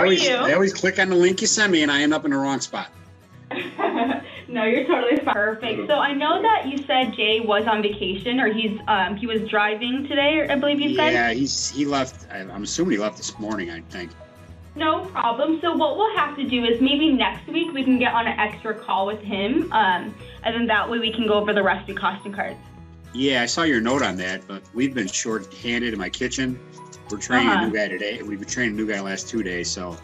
I always click on the link you send me and I end up in the wrong spot. No, you're totally fine. Perfect. So I know that you said Jay was on vacation, or he was driving today, I believe you said? Yeah, he left. I'm assuming he left this morning, I think. No problem. So what we'll have to do is maybe next week we can get on an extra call with him, and then that way we can go over the rest of the costume cards. Yeah, I saw your note on that, but we've been short-handed in my kitchen. We're training a new guy today. We've been training a new guy the last 2 days, so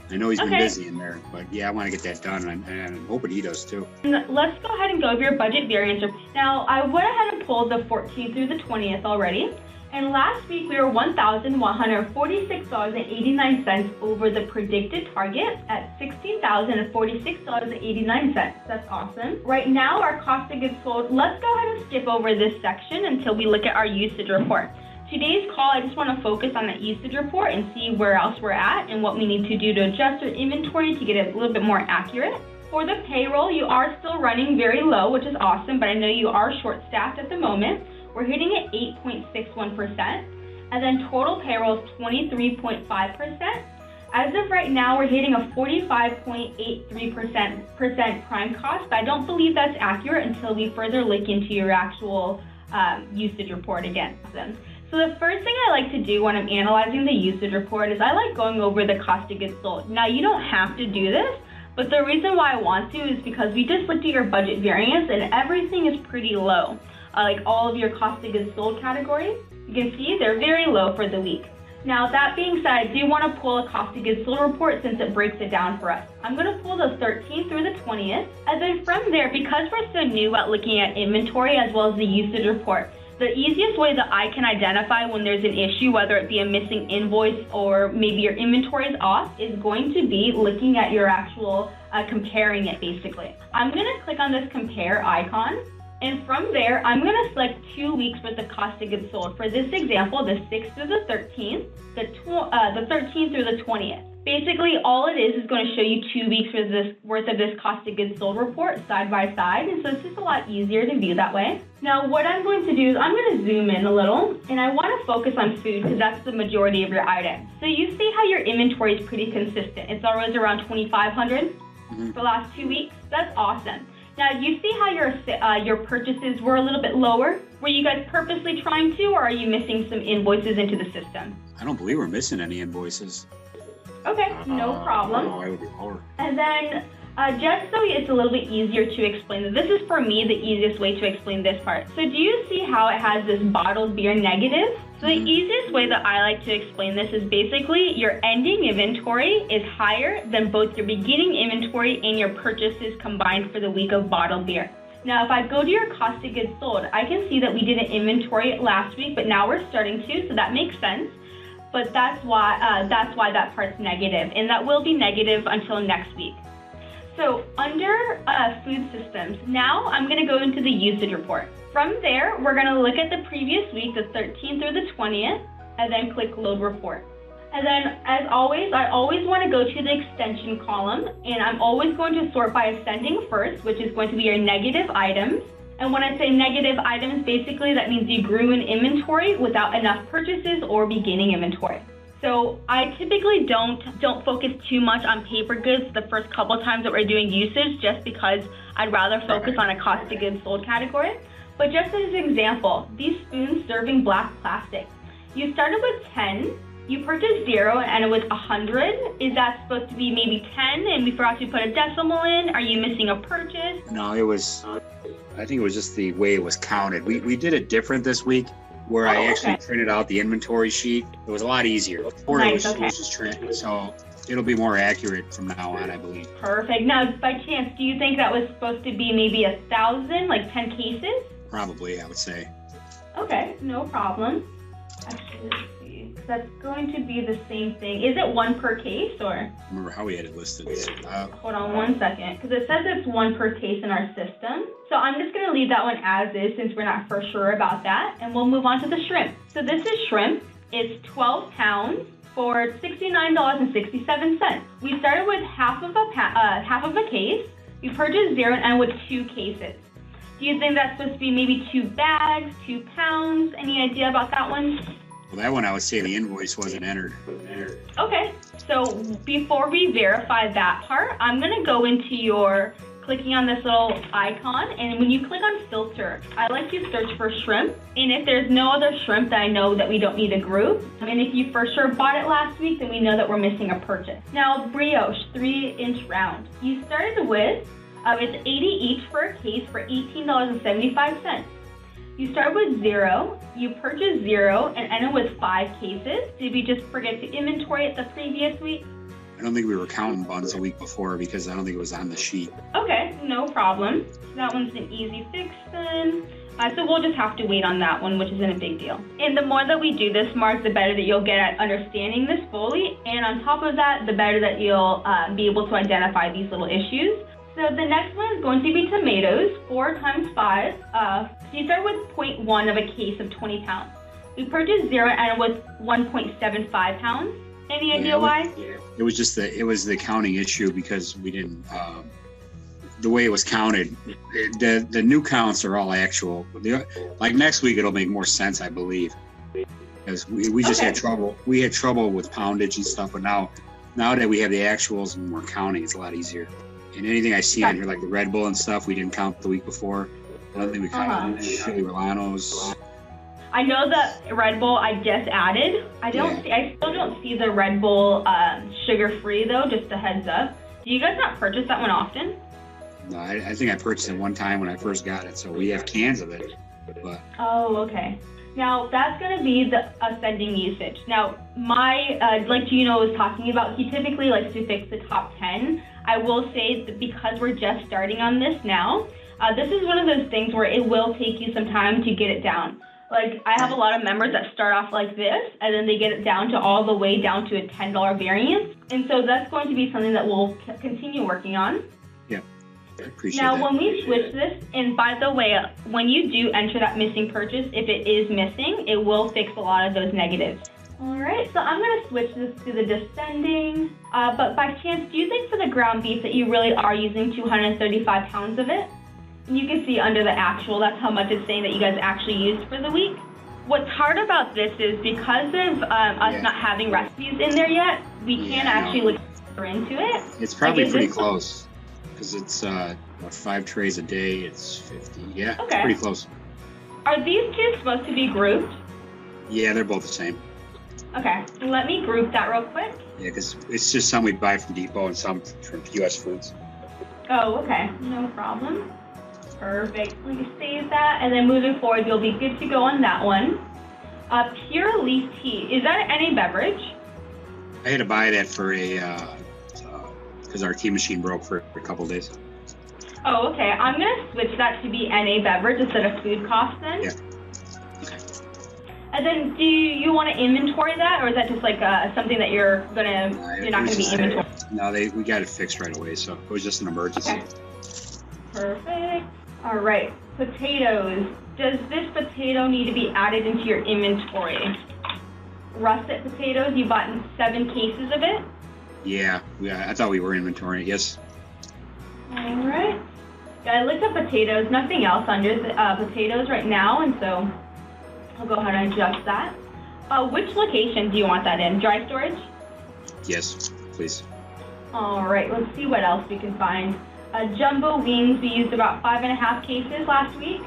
I know he's been busy in there. But yeah, I want to get that done, and I'm hoping he does too. Let's go ahead and go over your budget variance. Now, I went ahead and pulled the 14th through the 20th already. And last week, we were $1,146.89 over the predicted target at $16,046.89. That's awesome. Right now, our cost of goods sold, let's go ahead and skip over this section until we look at our usage report. Today's call, I just want to focus on that usage report and see where else we're at and what we need to do to adjust our inventory to get it a little bit more accurate. For the payroll, you are still running very low, which is awesome, but I know you are short-staffed at the moment. We're hitting at 8.61%, and then total payroll is 23.5%. As of right now, we're hitting a 45.83% prime cost, but I don't believe that's accurate until we further look into your actual usage report again. So the first thing I like to do when I'm analyzing the usage report is I like going over the cost of goods sold. Now, you don't have to do this, but the reason why I want to is because we just looked at your budget variance and everything is pretty low. Like all of your cost of goods sold categories, you can see they're very low for the week. Now, that being said, I do want to pull a cost of goods sold report since it breaks it down for us. I'm going to pull the 13th through the 20th, and then from there, because we're so new at looking at inventory as well as the usage report, the easiest way that I can identify when there's an issue, whether it be a missing invoice or maybe your inventory is off, is going to be looking at your actual comparing it, basically. I'm going to click on this compare icon. And from there, I'm going to select 2 weeks worth of cost of goods sold. For this example, the 6th through the 13th, the 13th through the 20th. Basically, all it is going to show you 2 weeks worth of this cost of goods sold report side by side. And so it's just a lot easier to view that way. Now, what I'm going to do is I'm going to zoom in a little, and I want to focus on food because that's the majority of your items. So you see how your inventory is pretty consistent. It's always around 2,500 for the last 2 weeks. That's awesome. Now, you see how your purchases were a little bit lower? Were you guys purposely trying to, or are you missing some invoices into the system? I don't believe we're missing any invoices. Okay, no problem. I would be lower. And then, just so it's a little bit easier to explain, this is for me the easiest way to explain this part. So do you see how it has this bottled beer negative? So the easiest way that I like to explain this is basically your ending inventory is higher than both your beginning inventory and your purchases combined for the week of bottled beer. Now, if I go to your cost of goods sold, I can see that we did an inventory last week, but now we're starting to, so that makes sense. But that's why that part's negative, and that will be negative until next week. So under food systems, now I'm going to go into the usage report. From there, we're going to look at the previous week, the 13th through the 20th, and then click load report. And then, as always, I always want to go to the extension column, and I'm always going to sort by ascending first, which is going to be your negative items. And when I say negative items, basically that means you grew in inventory without enough purchases or beginning inventory. So I typically don't focus too much on paper goods the first couple times that we're doing usage, just because I'd rather focus on a cost of goods sold category. But just as an example, these spoons serving black plastic, you started with 10, you purchased 0, and it was 100. Is that supposed to be maybe 10 and we forgot to put a decimal in? Are you missing a purchase? No, it was, I think it was just the way it was counted. We did it different this week, where I actually printed out the inventory sheet. It was a lot easier. Before it was just printed, so it'll be more accurate from now on, I believe. Perfect. Now, by chance, do you think that was supposed to be maybe 1,000, like 10 cases? Probably, I would say. Okay, no problem. Actually, let's see. That's going to be the same thing. Is it 1 per case, or? Remember how we had it listed. Hold on 1 second, because it says it's 1 per case in our system. So I'm just going to leave that one as is since we're not for sure about that, and we'll move on to the shrimp. So this is shrimp. It's 12 pounds for $69.67. We started with half of a case. We purchased 0 and with 2 cases. Do you think that's supposed to be maybe 2 bags, 2 pounds? Any idea about that one? Well, that one I would say the invoice wasn't entered. Okay, so before we verify that part, I'm gonna go into your clicking on this little icon, and when you click on filter, I like to search for shrimp, and if there's no other shrimp that I know that we don't need to group, and if you for sure bought it last week, then we know that we're missing a purchase. Now, brioche, 3-inch round. You started with, it's 80 each for a case for $18.75. You start with 0, you purchase 0, and end it with 5 cases. Did we just forget to inventory it the previous week? I don't think we were counting buns the week before because I don't think it was on the sheet. Okay, no problem. So that one's an easy fix then. So we'll just have to wait on that one, which isn't a big deal. And the more that we do this, Mark, the better that you'll get at understanding this fully. And on top of that, the better that you'll be able to identify these little issues. So the next one is going to be tomatoes, 4 times 5. So you start with 0.1 of a case of 20 pounds. We purchased 0 and it was 1.75 pounds. Any idea why? It was just it was the counting issue because we didn't, the way it was counted, the new counts are all actual. Like next week, it'll make more sense, I believe. Because we just had trouble. We had trouble with poundage and stuff, but now that we have the actuals and we're counting, it's a lot easier. And anything I see on here, like the Red Bull and stuff, we didn't count the week before. I don't think we counted Chili Rolanos. I know the Red Bull I just added. I still don't see the Red Bull sugar-free though, just a heads up. Do you guys not purchase that one often? No, I think I purchased it one time when I first got it, so we have cans of it. But oh, okay. Now that's going to be the ascending usage. Now like Gino was talking about, he typically likes to fix the top 10. I will say that because we're just starting on this now, this is one of those things where it will take you some time to get it down. Like I have a lot of members that start off like this, and then they get it down to all the way down to a $10 variance. And so that's going to be something that we'll continue working on. Yeah, I appreciate that. Now, when we switch this, and by the way, when you do enter that missing purchase, if it is missing, it will fix a lot of those negatives. All right, so I'm going to switch this to the descending. But by chance, do you think for the ground beef that you really are using 235 pounds of it? And you can see under the actual, that's how much it's saying that you guys actually used for the week. What's hard about this is because of us not having recipes in there yet, we can't actually look into it. It's probably pretty close because it's 5 trays a day. It's 50. Yeah, okay. It's pretty close. Are these two supposed to be grouped? Yeah, they're both the same. Okay, let me group that real quick. Yeah, because it's just some we buy from Depot and some from US Foods. Oh, okay, no problem. Perfect. Let me save that, and then moving forward, you'll be good to go on that one. Pure leaf tea. Is that any beverage? I had to buy that for because our tea machine broke for a couple days. Oh, okay. I'm gonna switch that to be NA beverage instead of food cost then. Yeah. Okay. And then, do you want to inventory that, or is that just like something that you're not gonna be inventory? No, we got it fixed right away, so it was just an emergency. Okay. Perfect. All right, potatoes. Does this potato need to be added into your inventory? Russet potatoes, you bought 7 cases of it? Yeah, I thought we were inventorying, yes. All right. Yeah, I looked up potatoes, nothing else under the potatoes right now, and so I'll go ahead and adjust that. Which location do you want that in? Dry storage? Yes, please. All right, let's see what else we can find. Jumbo wings, we used about 5.5 cases last week.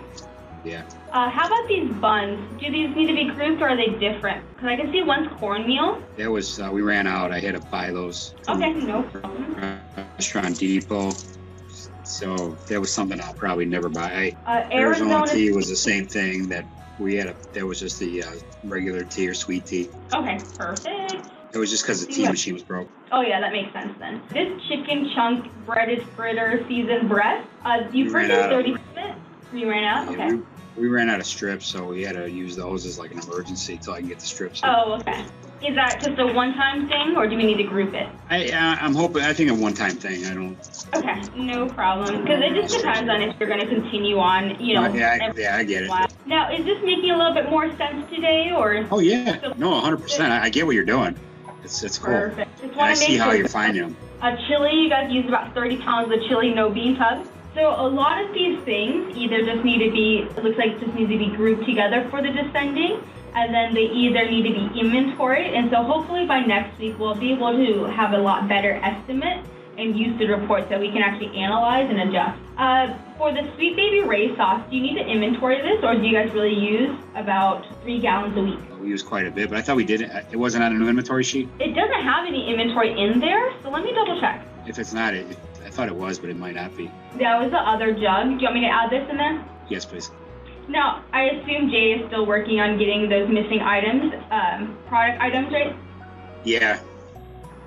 Yeah. How about these buns? Do these need to be grouped or are they different? Because I can see one's cornmeal. That was, we ran out. I had to buy those. Okay, no problem. Restaurant Depot. So that was something I'll probably never buy. Arizona tea was the same thing that we had. That was just the regular tea or sweet tea. Okay, perfect. It was just because the tea machine was broke. Oh yeah, that makes sense then. This chicken chunk breaded fritter seasoned breast. You purchased 30 of it? You ran out? Yeah, okay. We ran out of strips, so we had to use those as like an emergency until I can get the strips. Oh, okay. Is that just a one-time thing, or do we need to group it? I'm hoping. I think a one-time thing. I don't. Okay, no problem. Because it just depends on if you're going to continue on. Yeah, I get it. Now, is this making a little bit more sense today, or? Oh yeah, no, 100%. I get what you're doing. It's cool. Perfect. And I see how you're finding them. Chili, you guys use about 30 pounds of chili, no bean tubs. So a lot of these things either just need to be, it looks like it just needs to be grouped together for the descending, and then they either need to be inventoried. And so hopefully by next week, we'll be able to have a lot better estimate and usage reports that we can actually analyze and adjust. For the Sweet Baby Ray sauce, do you need to inventory this, or do you guys really use about 3 gallons a week? We use quite a bit, but I thought we did it. It wasn't on a new inventory sheet? It doesn't have any inventory in there, so let me double check. If it's not, I thought it was, but it might not be. That was the other jug. Do you want me to add this in there? Yes, please. Now, I assume Jay is still working on getting those missing items, product items, right? Yeah.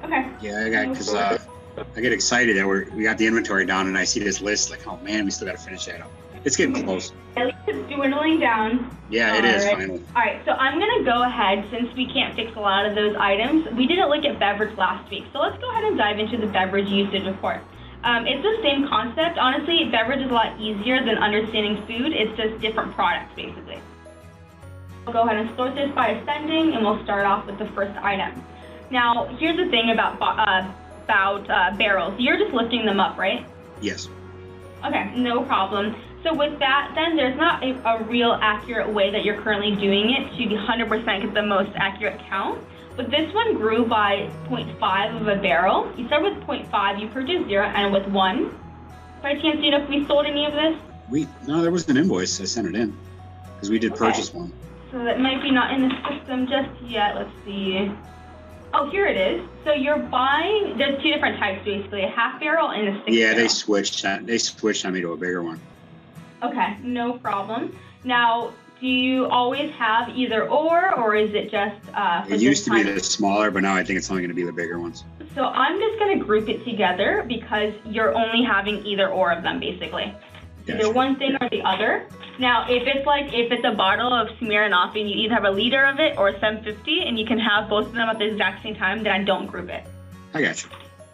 Okay. Yeah, because I get excited that we got the inventory down, and I see this list, like, oh man, we still got to finish that up. It's getting close. At least it's dwindling down. Yeah, it is, finally. All right, so I'm going to go ahead, since we can't fix a lot of those items. We didn't look at beverage last week, so let's go ahead and dive into the beverage usage report. It's the same concept. Honestly, beverage is a lot easier than understanding food. It's just different products, basically. We'll go ahead and sort this by ascending, and we'll start off with the first item. Now, here's the thing about barrels. You're just lifting them up, right? Yes. Okay, no problem. So with that, then there's not a real accurate way that you're currently doing it to 100% get the most accurate count. But this one grew by 0.5 of a barrel. You start with 0.5, you purchased 0, and with 1. By chance, do you know if we sold any of this? No, there was an invoice. I sent it in because we did purchase one. So that might be not in the system just yet. Let's see. Oh, here it is. So you're buying, there's 2 different types basically, a half barrel and a 6 barrel. Yeah, they switched on me to a bigger one. Okay, no problem. Now, do you always have either or is it just it used to be the smaller, but now I think it's only going to be the bigger ones. So I'm just going to group it together because you're only having either or of them basically. Gotcha. Either one thing or the other. Now, if it's a bottle of Smirnoff and you either have a liter of it or 750 and you can have both of them at the exact same time, then I don't group it. I got you.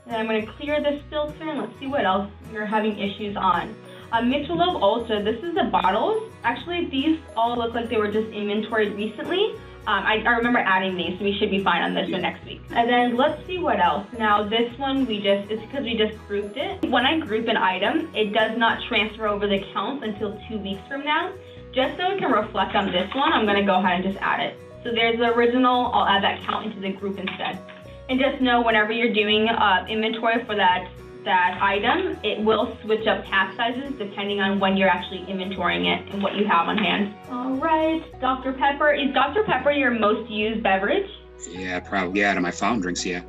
Then I'm going to clear this filter and let's see what else you're having issues on. Michelob Ultra, this is the bottles. Actually, these all look like they were just inventoried recently. I remember adding these, so we should be fine on this for next week. And then let's see what else. Now this one, it's because we just grouped it. When I group an item, it does not transfer over the counts until 2 weeks from now. Just so it can reflect on this one, I'm gonna go ahead and just add it. So there's the original, I'll add that count into the group instead. And just know whenever you're doing inventory for that item, it will switch up pack sizes depending on when you're actually inventorying it and what you have on hand. All right, Dr. Pepper. Is Dr. Pepper your most used beverage? Yeah, probably. Yeah, out of my fountain drinks, yeah.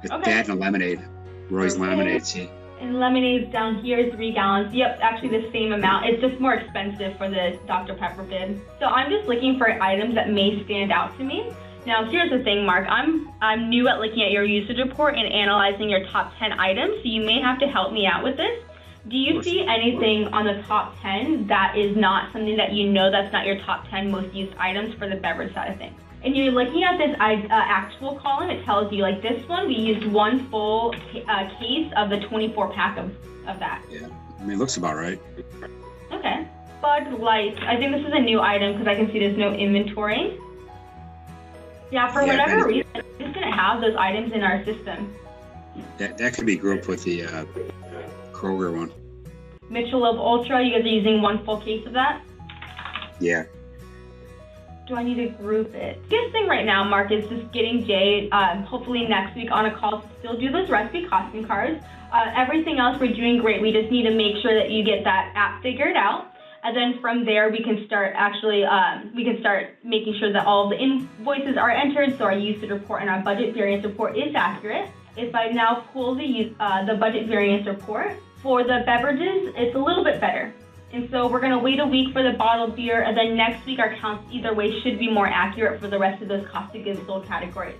It's Okay. that and a lemonade. Roy's lemonade, see. And lemonade's down here, 3 gallons. Yep, actually the same amount. It's just more expensive for the Dr. Pepper bid. So I'm just looking for items that may stand out to me. Now, here's the thing, Mark. I'm new at looking at your usage report and analyzing your top 10 items, so you may have to help me out with this. Do you see anything on the top 10 that is not something that you know that's not your top 10 most used items for the beverage side of things? And you're looking at this actual column, it tells you, like this one, we used 1 full case of the 24 pack of that. Yeah, I mean, it looks about right. Okay. Bud Light. I think this is a new item because I can see there's no inventory. Yeah, for whatever reason, we just didn't have those items in our system. That could be grouped with the Kroger one. Michelob Ultra, you guys are using 1 full case of that? Yeah. Do I need to group it? Biggest thing right now, Mark, is just getting Jay, hopefully next week on a call to still do those recipe costing cards. Everything else we're doing great. We just need to make sure that you get that app figured out. And then from there, we can start making sure that all of the invoices are entered, so our usage report and our budget variance report is accurate. If I now pull the budget variance report, for the beverages, it's a little bit better. And so we're gonna wait a week for the bottled beer, and then next week our counts either way should be more accurate for the rest of those cost of goods sold categories.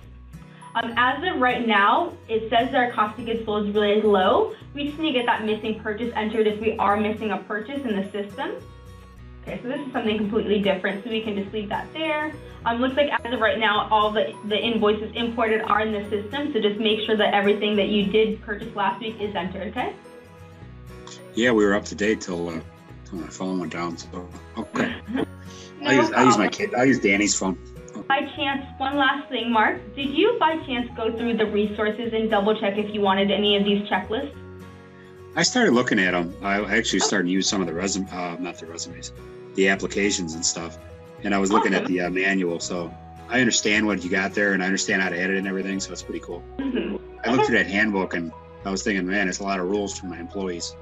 As of right now, it says that our cost of goods sold is really low. We just need to get that missing purchase entered if we are missing a purchase in the system. Okay, so this is something completely different, so we can just leave that there. Looks like as of right now, all the invoices imported are in the system, so just make sure that everything that you did purchase last week is entered, okay? Yeah, we were up to date till my phone went down, so okay. I'll use Danny's phone. By chance, one last thing, Mark. Did you by chance go through the resources and double check if you wanted any of these checklists? I started looking at them. I actually started to use some of the the applications and stuff. and I was looking at the manual, so I understand what you got there, and I understand how to edit and everything, so it's pretty cool. I looked through that handbook, and I was thinking, man, it's a lot of rules for my employees.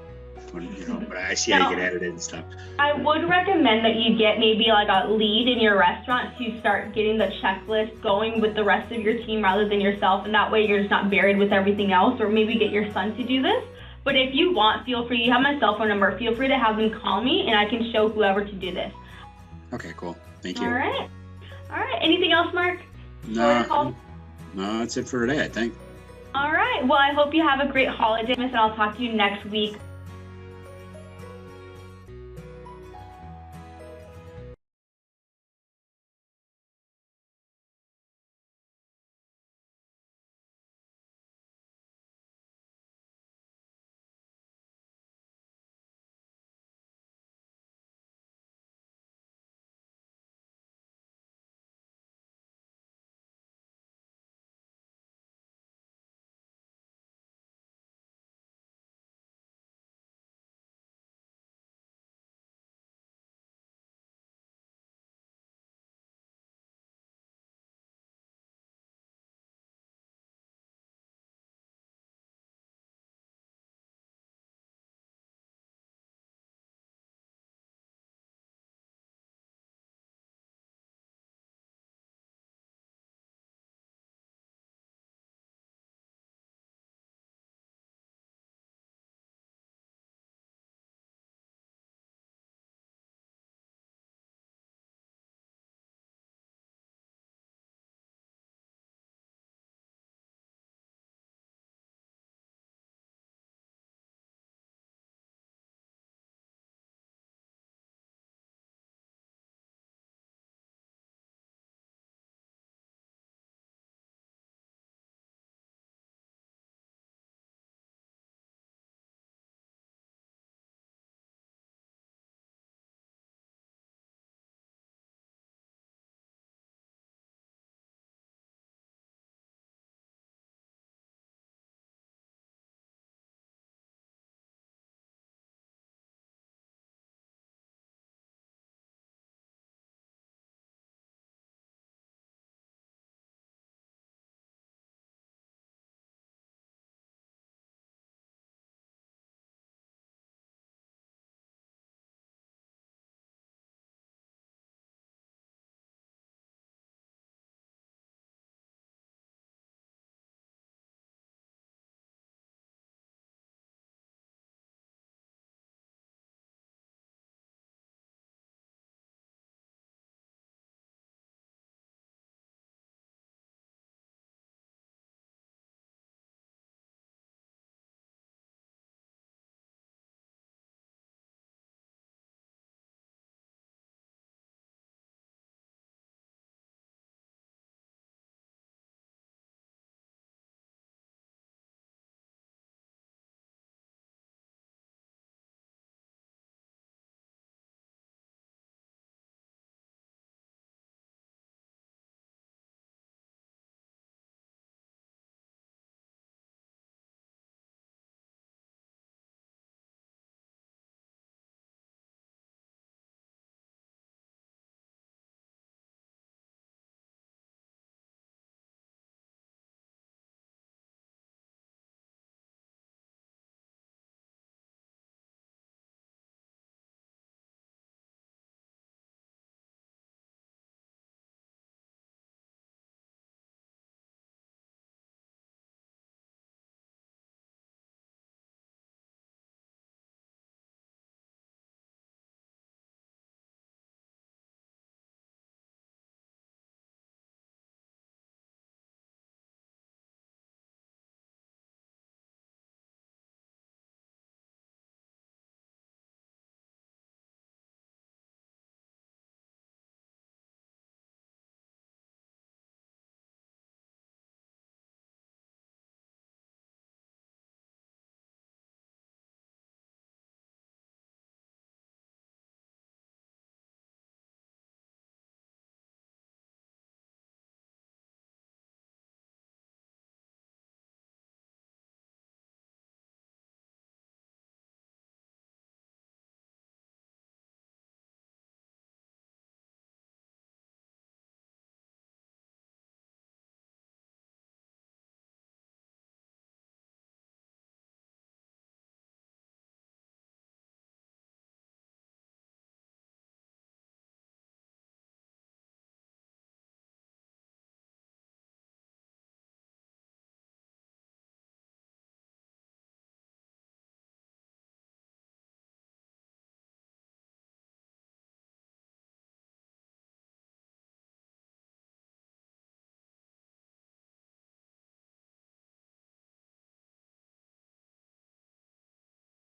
But I see how you get edited and stuff. I would recommend that you get maybe like a lead in your restaurant to start getting the checklist going with the rest of your team rather than yourself, and that way you're just not buried with everything else, or maybe get your son to do this. But if you want, feel free, you have my cell phone number, feel free to have them call me and I can show whoever to do this. Okay, cool. Thank you. All right. Anything else, Mark? No, that's it for today, I think. All right. Well, I hope you have a great holiday, and I'll talk to you next week